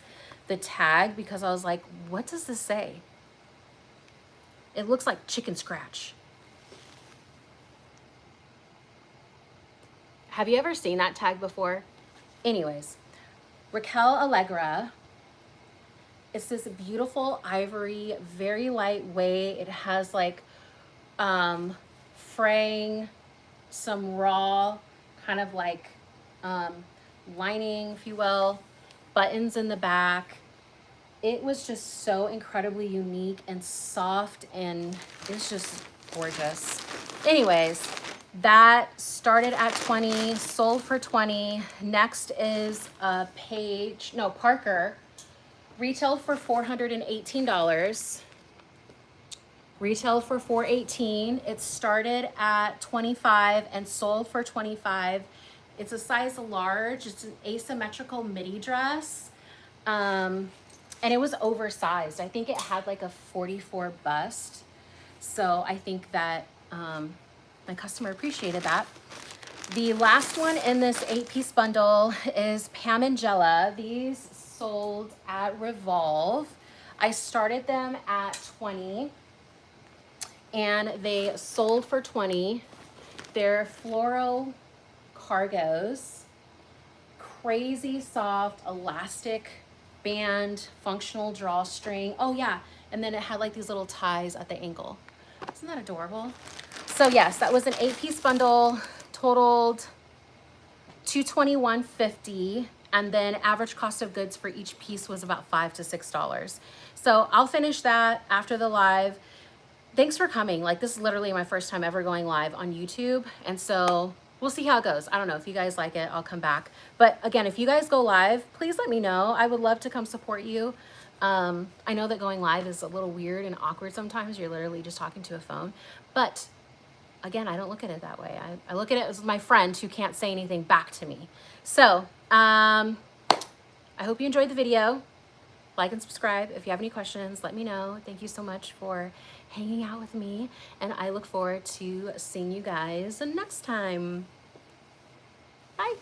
the tag because I was like, what does this say? It looks like chicken scratch. Have you ever seen that tag before? Anyways, Raquel Allegra. It's this beautiful ivory, very lightweight. It has like fraying, some raw kind of like lining, if you will, buttons in the back. It was just so incredibly unique and soft, and it's just gorgeous. Anyways, that started at $20, sold for $20. Next is Parker. Retailed for $418. Retailed for $418. It started at $25 and sold for $25. It's a size large. It's an asymmetrical midi dress. And it was oversized. I think it had like a 44 bust. So I think that my customer appreciated that. The last one in this 8-piece bundle is Pam and Jella. These sold at Revolve. I started them at $20 and they sold for $20. They're floral cargos, crazy soft elastic band, functional drawstring. Oh yeah, and then it had like these little ties at the ankle. Isn't that adorable? So yes, that was an 8-piece bundle, totaled $221.50. And then average cost of goods for each piece was about $5 to $6. So I'll finish that after the live. Thanks for coming. Like, this is literally my first time ever going live on YouTube. And so we'll see how it goes. I don't know. If you guys like it, I'll come back. But again, if you guys go live, please let me know. I would love to come support you. I know that going live is a little weird and awkward sometimes. You're literally just talking to a phone. But again, I don't look at it that way. I look at it as my friend who can't say anything back to me. So I hope you enjoyed the video. Like and subscribe. If you have any questions, let me know. Thank you so much for hanging out with me, and I look forward to seeing you guys next time. Bye.